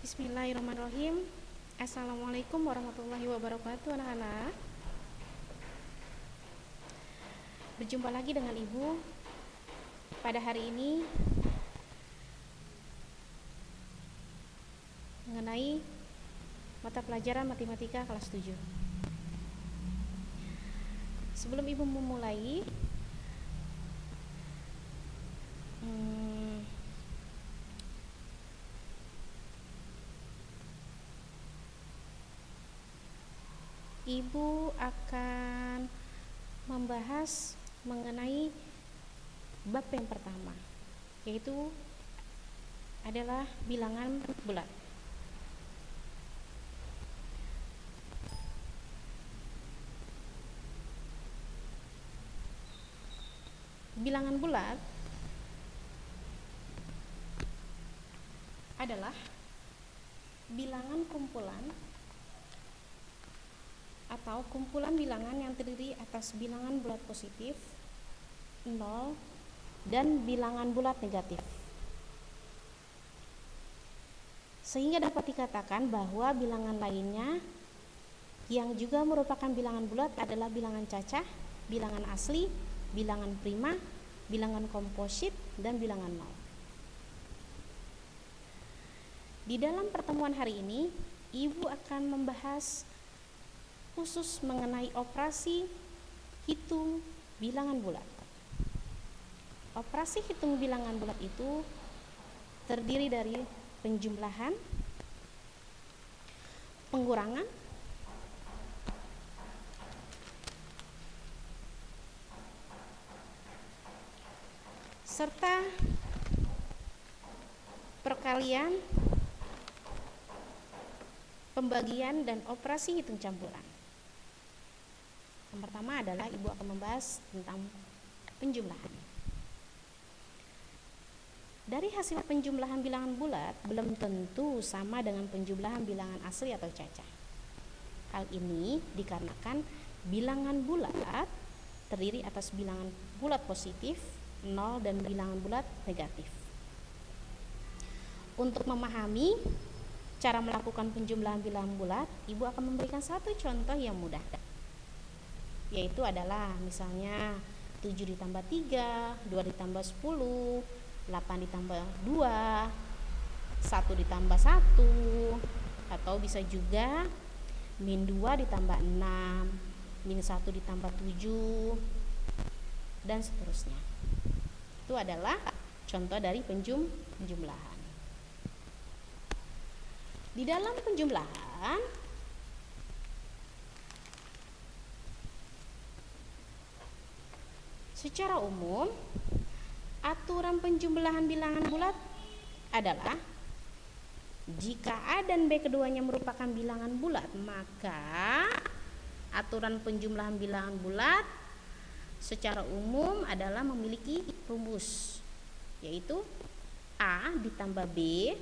Bismillahirrahmanirrahim. Assalamualaikum warahmatullahi wabarakatuh, anak-anak. Berjumpa lagi dengan Ibu pada hari ini mengenai mata pelajaran matematika kelas 7. Sebelum Ibu memulai, Ibu akan membahas mengenai bab yang pertama, yaitu adalah bilangan bulat. Bilangan bulat adalah bilangan kumpulan atau kumpulan bilangan yang terdiri atas bilangan bulat positif, 0, dan bilangan bulat negatif. Sehingga dapat dikatakan bahwa bilangan lainnya yang juga merupakan bilangan bulat adalah bilangan cacah, bilangan asli, bilangan prima, bilangan komposit, dan bilangan nol. Di dalam pertemuan hari ini, Ibu akan membahas khusus mengenai operasi hitung bilangan bulat. Operasi hitung bilangan bulat itu terdiri dari penjumlahan, pengurangan, serta perkalian, pembagian, dan operasi hitung campuran. Yang pertama adalah Ibu akan membahas tentang penjumlahan. Dari hasil penjumlahan bilangan bulat belum tentu sama dengan penjumlahan bilangan asli atau cacah. Hal ini dikarenakan bilangan bulat terdiri atas bilangan bulat positif, 0, dan bilangan bulat negatif. Untuk memahami cara melakukan penjumlahan bilangan bulat, Ibu akan memberikan satu contoh yang mudah, yaitu adalah misalnya 7 ditambah 3, 2 ditambah 10, 8 ditambah 2, 1 ditambah 1, atau bisa juga min 2 ditambah 6, min 1 ditambah 7, dan seterusnya. Itu adalah contoh dari penjumlahan. Di dalam penjumlahan, secara umum, aturan penjumlahan bilangan bulat adalah jika A dan B keduanya merupakan bilangan bulat, maka aturan penjumlahan bilangan bulat secara umum adalah memiliki rumus, yaitu A ditambah B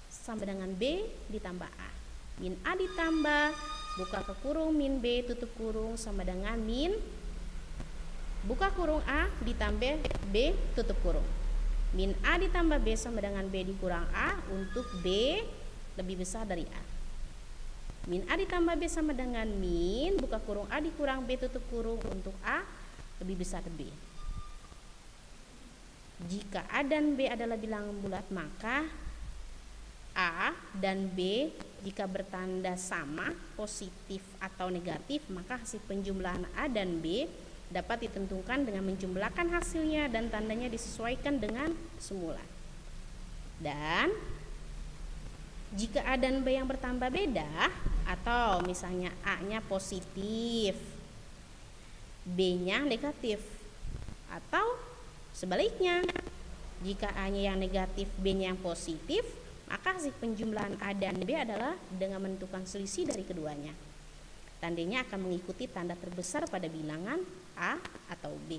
sama dengan B ditambah A. Min A ditambah buka ke kurung min B tutup kurung sama dengan min buka kurung A ditambah B tutup kurung. Min A ditambah B sama dengan B dikurang A untuk B lebih besar dari A. Min A ditambah B sama dengan min buka kurung A dikurang B tutup kurung untuk A lebih besar dari B. Jika A dan B adalah bilangan bulat, maka A dan B jika bertanda sama, positif atau negatif, maka hasil penjumlahan A dan B dapat ditentukan dengan menjumlahkan hasilnya dan tandanya disesuaikan dengan semula. Dan jika A dan B yang bertambah beda, atau misalnya A-nya positif, B-nya negatif, atau sebaliknya, jika A-nya yang negatif, B-nya yang positif, maka hasil penjumlahan A dan B adalah dengan menentukan selisih dari keduanya. Tandanya akan mengikuti tanda terbesar pada bilangan A atau B.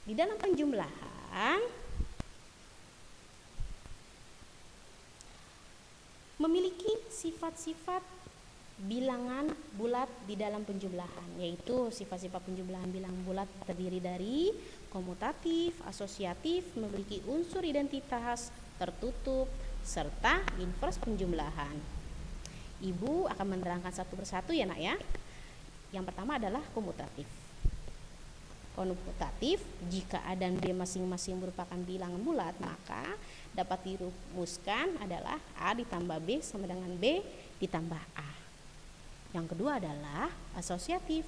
Di dalam penjumlahan memiliki sifat-sifat bilangan bulat di dalam penjumlahan, yaitu sifat-sifat penjumlahan bilangan bulat terdiri dari komutatif, asosiatif, memiliki unsur identitas, tertutup, serta invers penjumlahan. Ibu akan menerangkan satu persatu ya nak ya. Yang pertama adalah komutatif. Komutatif, jika A dan B masing-masing merupakan bilangan bulat, maka dapat dirumuskan adalah A ditambah B sama dengan B ditambah A. Yang kedua adalah asosiatif.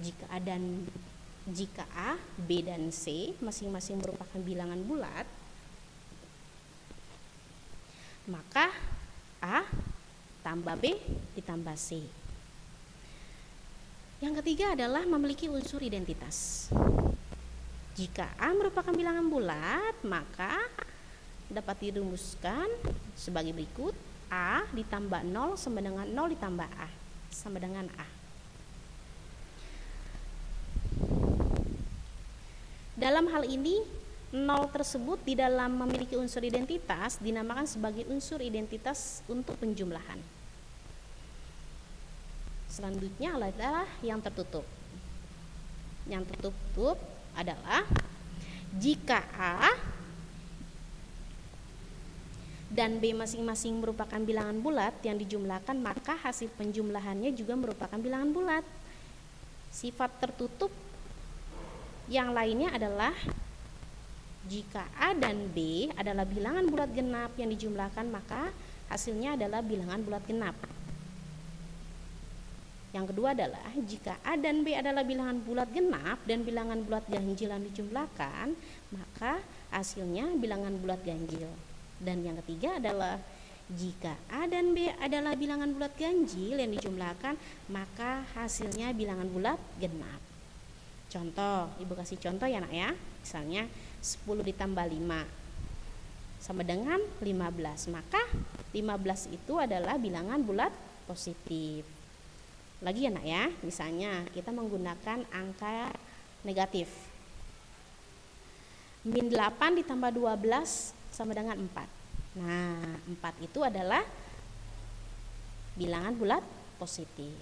Jika A, B, dan C masing-masing merupakan bilangan bulat, maka A tambah B ditambah C. Yang ketiga adalah memiliki unsur identitas. Jika A merupakan bilangan bulat, maka dapat dirumuskan sebagai berikut: A ditambah 0 sama dengan 0 ditambah A sama dengan A. Dalam hal ini, 0 tersebut di dalam memiliki unsur identitas dinamakan sebagai unsur identitas untuk penjumlahan. Selanjutnya adalah yang tertutup. Yang tertutup adalah jika A dan B masing-masing merupakan bilangan bulat yang dijumlahkan, maka hasil penjumlahannya juga merupakan bilangan bulat. Sifat tertutup yang lainnya adalah jika A dan B adalah bilangan bulat genap yang dijumlahkan, maka hasilnya adalah bilangan bulat genap. Yang kedua adalah jika A dan B adalah bilangan bulat genap dan bilangan bulat ganjil yang dijumlahkan, maka hasilnya bilangan bulat ganjil. Dan yang ketiga adalah jika A dan B adalah bilangan bulat ganjil yang dijumlahkan, maka hasilnya bilangan bulat genap. Contoh, ibu kasih contoh ya nak ya. Misalnya 10 ditambah 5 sama dengan 15, maka 15 itu adalah bilangan bulat positif. Lagi ya nak ya, misalnya kita menggunakan angka negatif. Min 8 ditambah 12 sama dengan 4. Nah, 4 itu adalah bilangan bulat positif.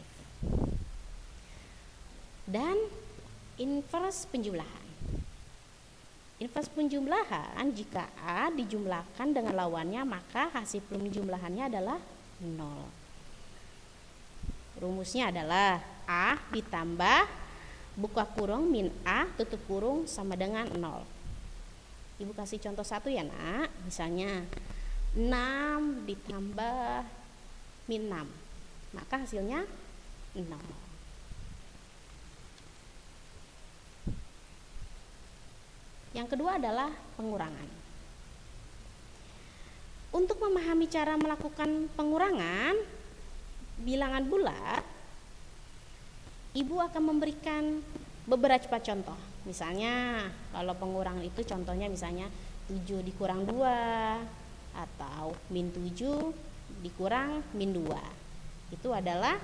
Dan invers penjumlahan. Invers penjumlahan, jika A dijumlahkan dengan lawannya, maka hasil penjumlahannya adalah 0. Rumusnya adalah A ditambah buka kurung min A tutup kurung sama dengan 0. Ibu kasih contoh satu ya nak. Misalnya 6 ditambah min 6, maka hasilnya 0. Yang kedua adalah pengurangan. Untuk memahami cara melakukan pengurangan bilangan bulat, ibu akan memberikan beberapa contoh. Misalnya kalau pengurangan itu contohnya misalnya 7 dikurang 2 atau min 7 dikurang min 2. Itu adalah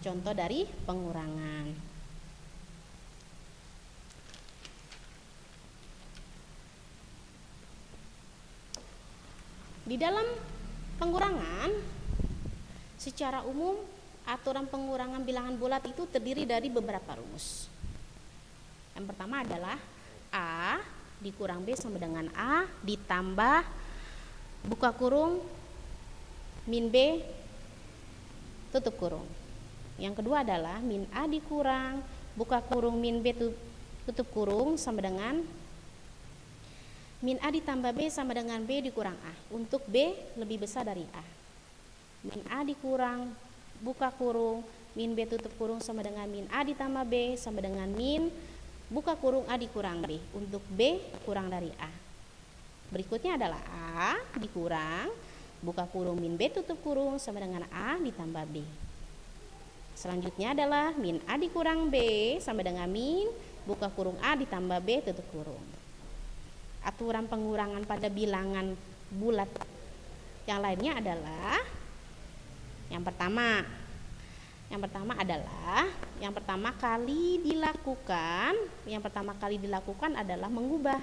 contoh dari pengurangan. Di dalam pengurangan, secara umum, aturan pengurangan bilangan bulat itu terdiri dari beberapa rumus. Yang pertama adalah A dikurang B sama dengan A ditambah buka kurung min B tutup kurung. Yang kedua adalah min A dikurang buka kurung min B tutup kurung sama dengan min A ditambah B sama dengan B dikurang A, untuk B lebih besar dari A. Min A dikurang buka kurung min B tutup kurung sama dengan min A ditambah B sama dengan min buka kurung A dikurang B, untuk B kurang dari A. Berikutnya adalah A dikurang buka kurung min B tutup kurung sama dengan A ditambah B. Selanjutnya adalah min A dikurang B sama dengan min buka kurung A ditambah B tutup kurung. Aturan pengurangan pada bilangan bulat yang lainnya adalah yang pertama kali dilakukan adalah mengubah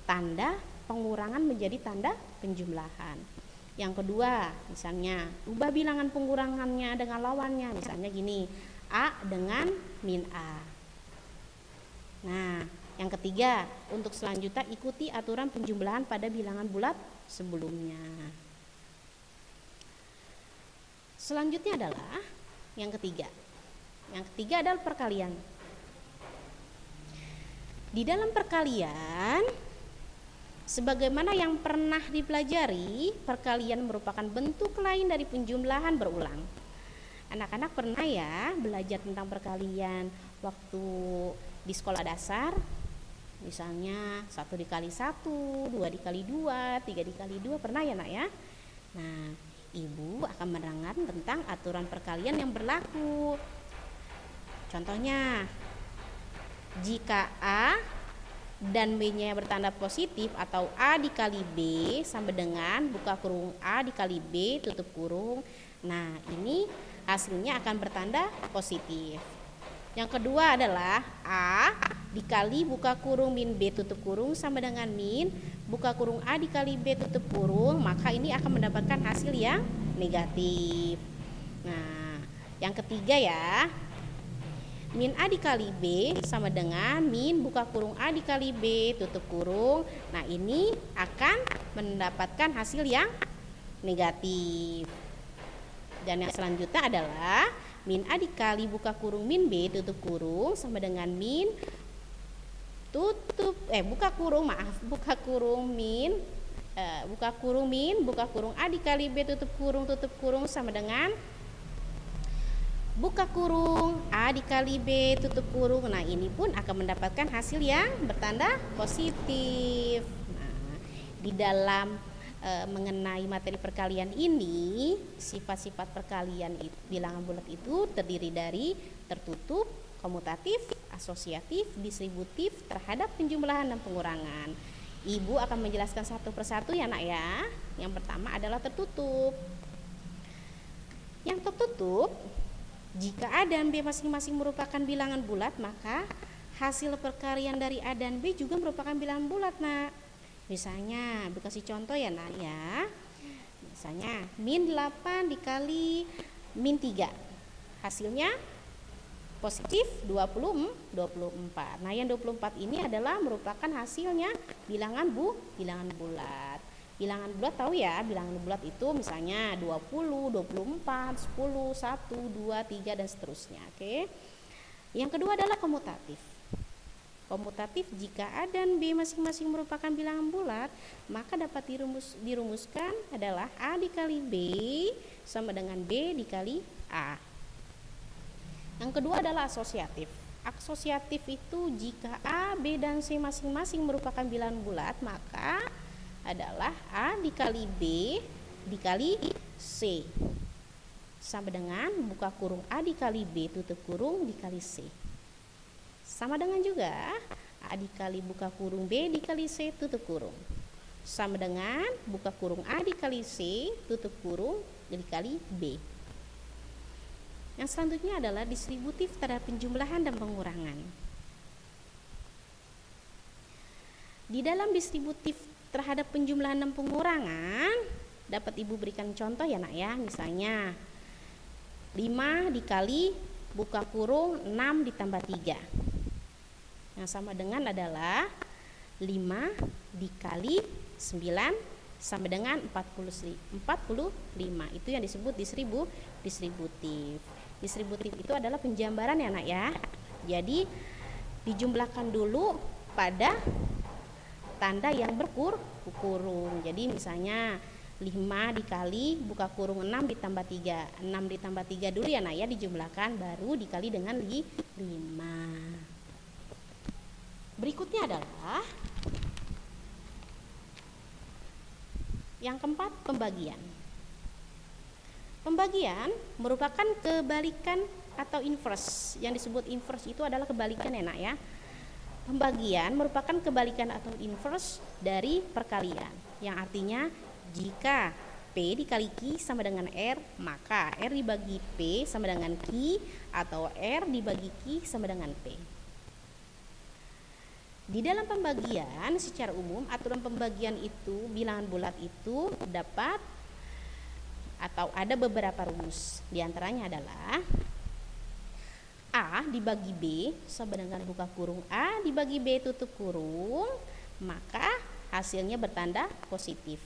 tanda pengurangan menjadi tanda penjumlahan. Yang kedua, misalnya ubah bilangan pengurangannya dengan lawannya, misalnya gini, A dengan min A. Nah, yang ketiga, untuk selanjutnya ikuti aturan penjumlahan pada bilangan bulat sebelumnya. Selanjutnya adalah yang ketiga. Yang ketiga adalah perkalian. Di dalam perkalian, sebagaimana yang pernah dipelajari, perkalian merupakan bentuk lain dari penjumlahan berulang. Anak-anak pernah ya belajar tentang perkalian waktu di sekolah dasar? Misalnya 1 dikali 1, 2 dikali 2, 3 dikali 2, pernah ya nak ya? Nah, ibu akan menerangkan tentang aturan perkalian yang berlaku. Contohnya, jika A dan B-nya bertanda positif atau A dikali B sama dengan buka kurung A dikali B tutup kurung. Nah, ini hasilnya akan bertanda positif. Yang kedua adalah A dikali buka kurung min B tutup kurung sama dengan min buka kurung A dikali B tutup kurung, maka ini akan mendapatkan hasil yang negatif. Nah, yang ketiga ya, min A dikali B sama dengan min buka kurung A dikali B tutup kurung. Nah, ini akan mendapatkan hasil yang negatif. Dan yang selanjutnya adalah min A dikali buka kurung min B tutup kurung sama dengan min buka kurung min buka kurung A dikali B tutup kurung sama dengan buka kurung A dikali B tutup kurung. Nah, ini pun akan mendapatkan hasil yang bertanda positif. Nah, di dalam mengenai materi perkalian ini, sifat-sifat perkalian bilangan bulat itu terdiri dari tertutup, komutatif, asosiatif, distributif terhadap penjumlahan dan pengurangan. Ibu akan menjelaskan satu persatu ya nak ya. Yang pertama adalah tertutup. Yang tertutup, jika A dan B masing-masing merupakan bilangan bulat, maka hasil perkalian dari A dan B juga merupakan bilangan bulat nak. Misalnya, Bu kasih contoh ya nak ya. Misalnya min 8 dikali min 3, hasilnya positif 24. Nah, yang 24 ini adalah merupakan hasilnya bilangan bulat. Bilangan bulat tahu ya, bilangan bulat itu misalnya 20, 24, 10, 1, 2, 3 dan seterusnya. Oke. Yang kedua adalah komutatif. Komutatif, jika A dan B masing-masing merupakan bilangan bulat, maka dapat dirumuskan adalah A dikali B sama dengan B dikali A. Yang kedua adalah asosiatif. Asosiatif itu jika A, B, dan C masing-masing merupakan bilangan bulat, maka adalah A dikali B dikali C sama dengan buka kurung A dikali B tutup kurung dikali C. Sama dengan juga A dikali buka kurung B dikali C tutup kurung sama dengan buka kurung A dikali C tutup kurung dikali B. Yang selanjutnya adalah distributif terhadap penjumlahan dan pengurangan. Di dalam distributif terhadap penjumlahan dan pengurangan dapat ibu berikan contoh ya nak ya. Misalnya 5 dikali buka kurung 6 ditambah 3. Yang sama dengan adalah 5 dikali 9 sama dengan 45. Itu yang disebut distributif. Distributif itu adalah penjambaran ya nak ya. Jadi dijumlahkan dulu pada tanda yang berkurung. Jadi misalnya 5 dikali buka kurung 6 ditambah 3. 6 ditambah 3 dulu ya nak ya, dijumlahkan baru dikali dengan 5. Berikutnya adalah yang keempat, pembagian. Pembagian merupakan kebalikan atau inverse. Yang disebut inverse itu adalah kebalikan ya nak ya. Pembagian merupakan kebalikan atau inverse dari perkalian, yang artinya jika P dikali Q sama dengan R, maka R dibagi P sama dengan Q, atau R dibagi Q sama dengan P. Di dalam pembagian secara umum, aturan pembagian itu bilangan bulat itu dapat atau ada beberapa rumus. Di antaranya adalah A dibagi B sama dengan buka kurung A dibagi B tutup kurung, maka hasilnya bertanda positif.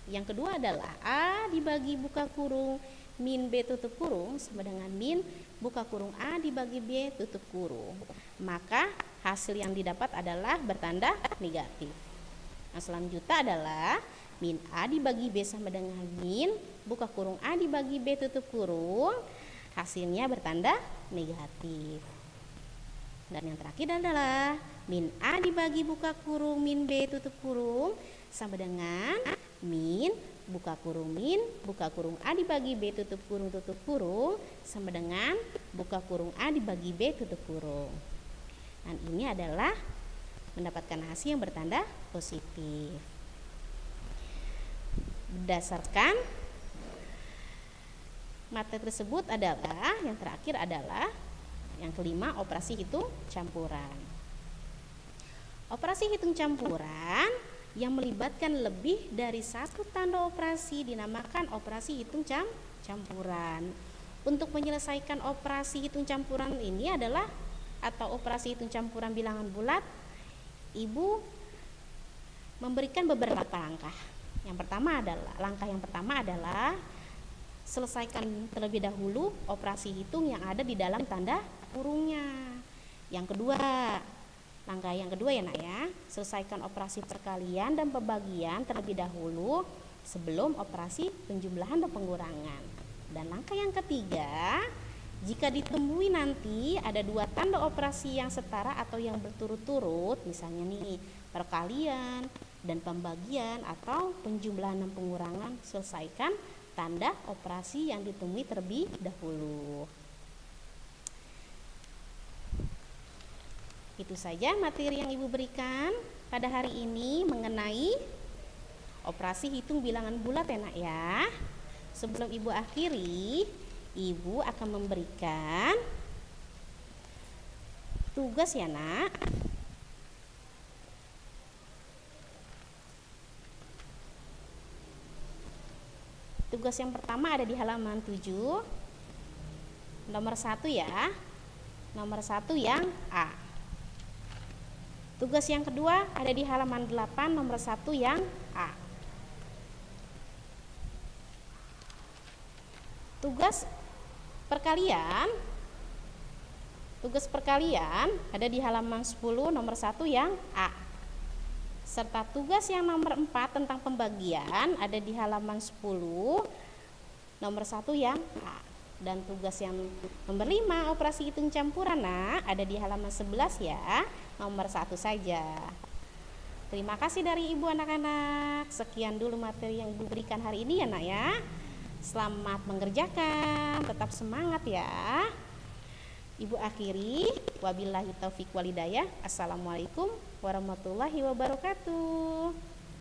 Yang kedua adalah A dibagi buka kurung min B tutup kurung sama dengan min buka kurung A dibagi B tutup kurung. Maka hasil yang didapat adalah bertanda negatif. Nah, selanjutnya adalah min A dibagi B sama dengan min buka kurung A dibagi B tutup kurung. Hasilnya bertanda negatif. Dan yang terakhir adalah min A dibagi buka kurung min B tutup kurung sama dengan min buka kurung A dibagi B tutup kurung sama dengan buka kurung A dibagi B tutup kurung. Dan ini adalah mendapatkan hasil yang bertanda positif. Berdasarkan materi tersebut adalah yang terakhir adalah yang kelima, operasi hitung campuran. Operasi hitung campuran yang melibatkan lebih dari satu tanda operasi dinamakan operasi hitung campuran. Untuk menyelesaikan operasi hitung campuran ini adalah atau operasi hitung campuran bilangan bulat, Ibu memberikan beberapa langkah. Langkah yang pertama adalah selesaikan terlebih dahulu operasi hitung yang ada di dalam tanda kurungnya. Langkah yang kedua ya nak ya, selesaikan operasi perkalian dan pembagian terlebih dahulu sebelum operasi penjumlahan dan pengurangan. Dan langkah yang ketiga, jika ditemui nanti ada dua tanda operasi yang setara atau yang berturut-turut, misalnya nih perkalian dan pembagian atau penjumlahan dan pengurangan, selesaikan tanda operasi yang ditemui terlebih dahulu. Itu saja materi yang Ibu berikan pada hari ini mengenai operasi hitung bilangan bulat ya nak ya. Sebelum Ibu akhiri, Ibu akan memberikan tugas ya nak. Tugas yang pertama ada di halaman 7, nomor 1 ya, nomor 1 yang A. Tugas yang kedua ada di halaman 8, nomor 1 yang A. Tugas perkalian ada di halaman 10, nomor 1 yang A. Serta tugas yang nomor 4 tentang pembagian ada di halaman 10, nomor 1 yang A. Dan tugas yang nomor 5 operasi hitung campuran ada di halaman 11 ya, nomor 1 saja. Terima kasih dari Ibu anak-anak. Sekian dulu materi yang Ibu berikan hari ini ya nak ya. Selamat mengerjakan, tetap semangat ya. Ibu akhiri, wabillahi taufik walhidayah. Assalamualaikum warahmatullahi wabarakatuh.